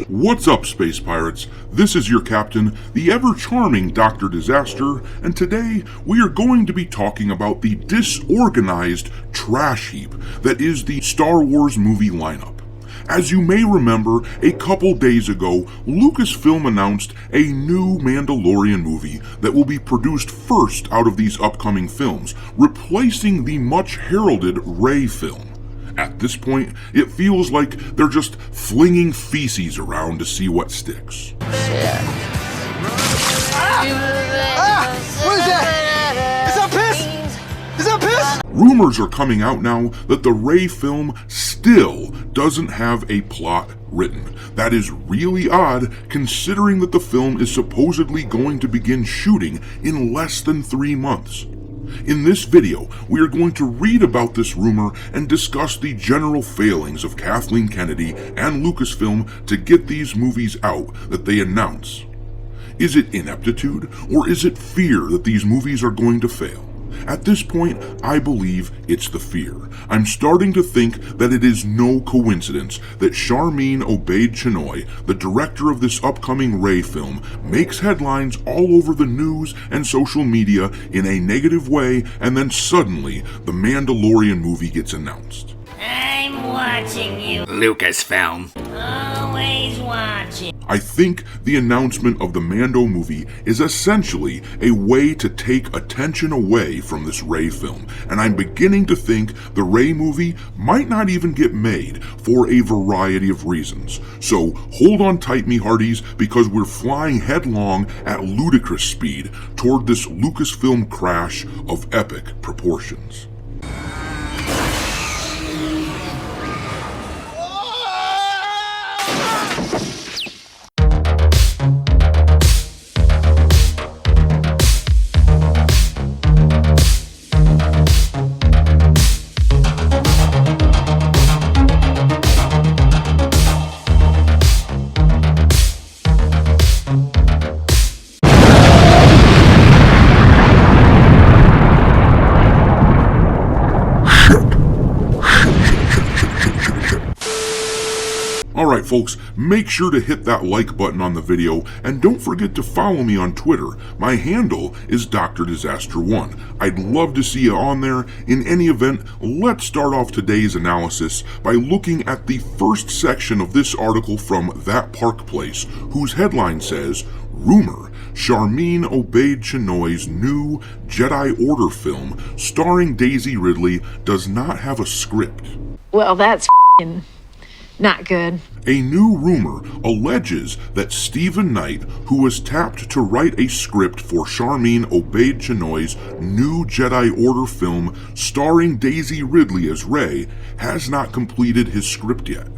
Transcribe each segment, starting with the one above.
What's up, Space Pirates? This is your captain, the ever-charming Dr. Disaster, and today we are going to be talking about the disorganized trash heap that is the Star Wars movie lineup. As you may remember, a couple days ago, Lucasfilm announced a new Mandalorian movie that will be produced first out of these upcoming films, replacing the much-heralded Rey film. At this point, it feels like they're just flinging feces around to see what sticks. What is that? Is that piss? Is that piss? Rumors are coming out now that the Rey film still doesn't have a plot written. That is really odd considering that the film is supposedly going to begin shooting in less than 3 months. In this video, we are going to read about this rumor and discuss the general failings of Kathleen Kennedy and Lucasfilm to get these movies out that they announce. Is it ineptitude, or is it fear that these movies are going to fail? At this point, I believe it's the fear. I'm starting to think that it is no coincidence that Charmin Obaid-Chinoy, the director of this upcoming Rey film, makes headlines all over the news and social media in a negative way, and then suddenly the Mandalorian movie gets announced. I'm watching you, Lucasfilm. always watching. I think the announcement of the Mando movie is essentially a way to take attention away from this Rey film, and I'm beginning to think the Rey movie might not even get made for a variety of reasons. So hold on tight, me hearties, because we're flying headlong at ludicrous speed toward this Lucasfilm crash of epic proportions. Alright folks, make sure to hit that like button on the video, and don't forget to follow me on Twitter. My handle is Dr. Disaster1. I'd love to see you on there. In any event, let's start off today's analysis by looking at the first section of this article from That Park Place, whose headline says, Rumor, Charmin Obaid-Chinoy's new Jedi Order film starring Daisy Ridley does not have a script. Well, that's not good. A new rumor alleges that Stephen Knight, who was tapped to write a script for Charmin Obaid-Chinoy's new Jedi Order film starring Daisy Ridley as Rey, has not completed his script yet.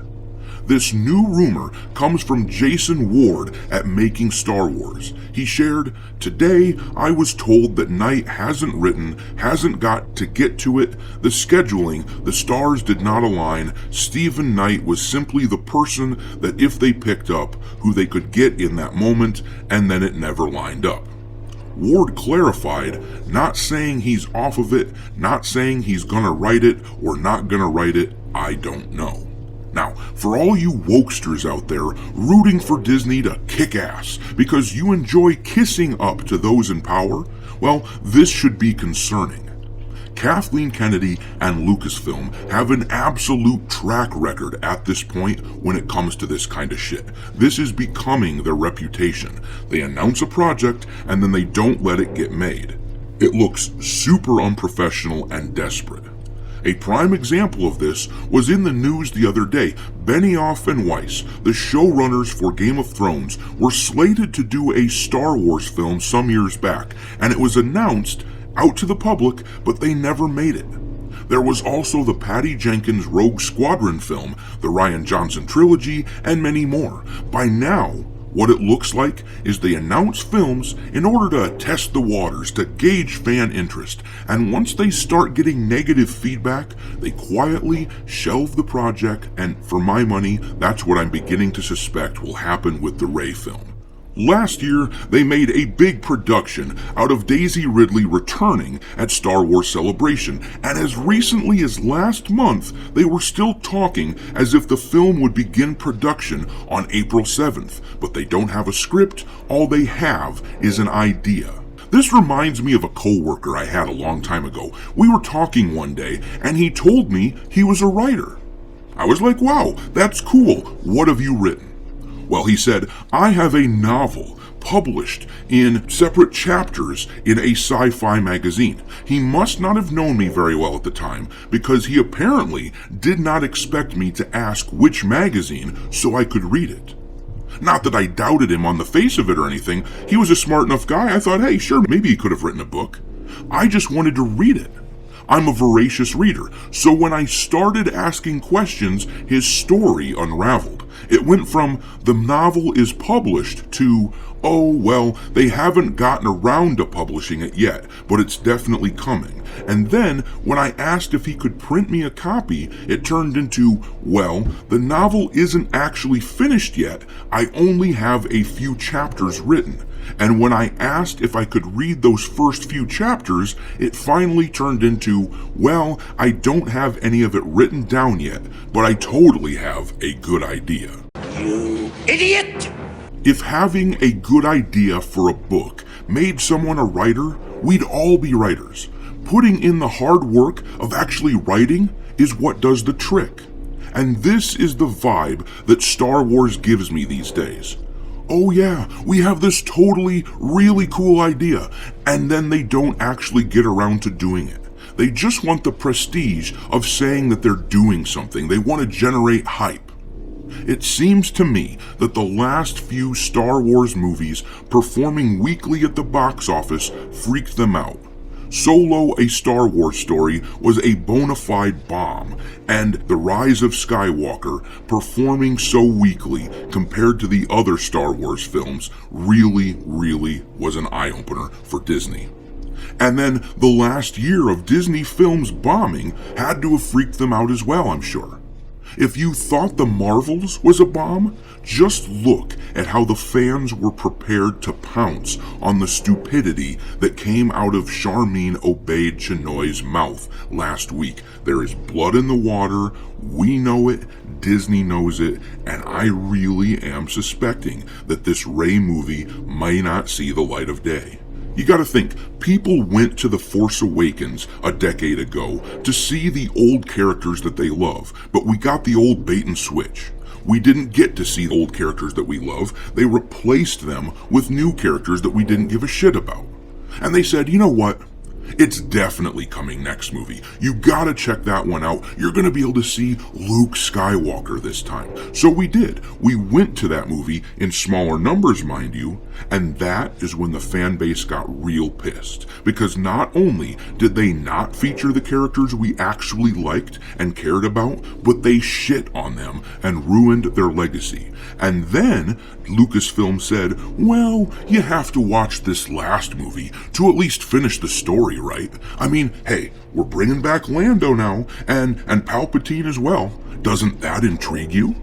This new rumor comes from Jason Ward at Making Star Wars. He shared, "Today I was told that Knight hasn't got to get to it. The scheduling, the stars did not align. Stephen Knight was simply the person that if they picked up, who they could get in that moment, and then it never lined up." Ward clarified, not saying he's off of it, not saying he's gonna write it or not gonna write it, I don't know. Now, for all you wokesters out there rooting for Disney to kick ass because you enjoy kissing up to those in power, well, this should be concerning. Kathleen Kennedy and Lucasfilm have an absolute track record at this point when it comes to this kind of shit. This is becoming their reputation. They announce a project and then they don't let it get made. It looks super unprofessional and desperate. A prime example of this was in the news the other day. Benioff and Weiss, the showrunners for Game of Thrones, were slated to do a Star Wars film some years back, and it was announced out to the public, but they never made it. There was also the Patty Jenkins Rogue Squadron film, the Rian Johnson trilogy, and many more. By now, what it looks like is they announce films in order to test the waters, to gauge fan interest, and once they start getting negative feedback, they quietly shelve the project, and for my money, that's what I'm beginning to suspect will happen with the Rey film. Last year, they made a big production out of Daisy Ridley returning at Star Wars Celebration, and as recently as last month, they were still talking as if the film would begin production on April 7th, but they don't have a script, all they have is an idea. This reminds me of a coworker I had a long time ago. We were talking one day, and he told me he was a writer. I was like, wow, that's cool. What have you written? Well, he said, I have a novel published in separate chapters in a sci-fi magazine. He must not have known me very well at the time, because he apparently did not expect me to ask which magazine so I could read it. Not that I doubted him on the face of it or anything. He was a smart enough guy. I thought, hey, sure, maybe he could have written a book. I just wanted to read it. I'm a voracious reader, so when I started asking questions, his story unraveled. It went from, the novel is published, to, oh, well, they haven't gotten around to publishing it yet, but it's definitely coming. And then, when I asked if he could print me a copy, it turned into, well, the novel isn't actually finished yet, I only have a few chapters written. And when I asked if I could read those first few chapters, it finally turned into, well, I don't have any of it written down yet, but I totally have a good idea. You idiot! If having a good idea for a book made someone a writer, we'd all be writers. Putting in the hard work of actually writing is what does the trick. And this is the vibe that Star Wars gives me these days. Oh yeah, we have this totally, really cool idea, and then they don't actually get around to doing it. They just want the prestige of saying that they're doing something. They want to generate hype. It seems to me that the last few Star Wars movies performing weekly at the box office freaked them out. Solo, a Star Wars story, was a bona fide bomb, and The Rise of Skywalker, performing so weakly compared to the other Star Wars films, really was an eye-opener for Disney. And then the last year of Disney films bombing had to have freaked them out as well, I'm sure. If you thought The Marvels was a bomb, just look at how the fans were prepared to pounce on the stupidity that came out of Charmin Obaid-Chinoy's mouth last week. There is blood in the water, we know it, Disney knows it, and I really am suspecting that this Rey movie may not see the light of day. You gotta think, people went to The Force Awakens a decade ago to see the old characters that they love, but we got the old bait and switch. We didn't get to see the old characters that we love, they replaced them with new characters that we didn't give a shit about. And they said, you know what? It's definitely coming next movie. You gotta check that one out. You're gonna be able to see Luke Skywalker this time. So we did. We went to that movie in smaller numbers, mind you, and that is when the fan base got real pissed. Because not only did they not feature the characters we actually liked and cared about, but they shit on them and ruined their legacy. And then Lucasfilm said, well, you have to watch this last movie to at least finish the story, right? I mean, hey, we're bringing back Lando now, and Palpatine as well. Doesn't that intrigue you?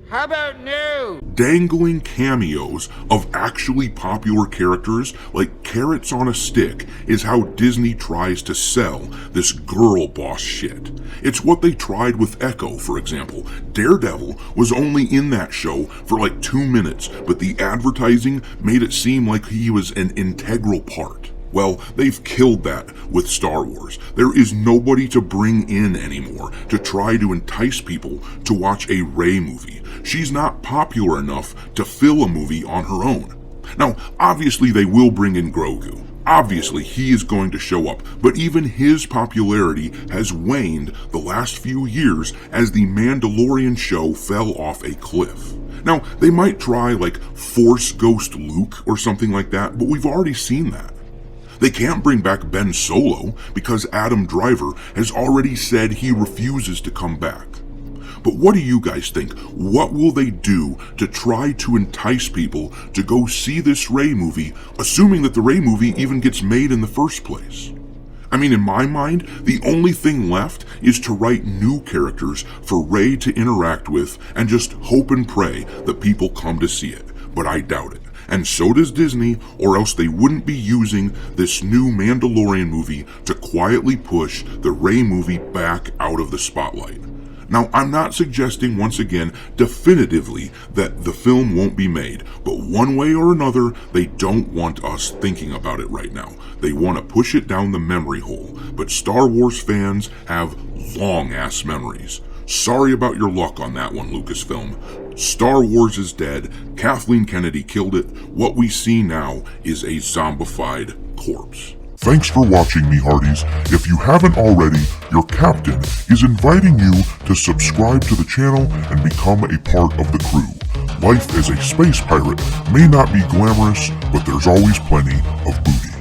How about no? Dangling cameos of actually popular characters like carrots on a stick is how Disney tries to sell this girl boss shit. It's what they tried with Echo, for example. Daredevil was only in that show for like 2 minutes, but the advertising made it seem like he was an integral part. Well, they've killed that with Star Wars. There is nobody to bring in anymore to try to entice people to watch a Rey movie. She's not popular enough to fill a movie on her own. Now, obviously they will bring in Grogu. Obviously he is going to show up, but even his popularity has waned the last few years as the Mandalorian show fell off a cliff. Now, they might try like Force Ghost Luke or something like that, but we've already seen that. They can't bring back Ben Solo because Adam Driver has already said he refuses to come back. But what do you guys think? What will they do to try to entice people to go see this Rey movie, assuming that the Rey movie even gets made in the first place? I mean, in my mind, the only thing left is to write new characters for Rey to interact with and just hope and pray that people come to see it. but I doubt it. And so does Disney, or else they wouldn't be using this new Mandalorian movie to quietly push the Rey movie back out of the spotlight. Now, I'm not suggesting once again definitively that the film won't be made, but one way or another, they don't want us thinking about it right now. They want to push it down the memory hole, but Star Wars fans have long-ass memories. Sorry about your luck on that one, Lucasfilm. Star Wars is dead. Kathleen Kennedy killed it. What we see now is a zombified corpse. Thanks for watching, me hearties. If you haven't already, your captain is inviting you to subscribe to the channel and become a part of the crew. Life as a space pirate may not be glamorous, but there's always plenty of booty.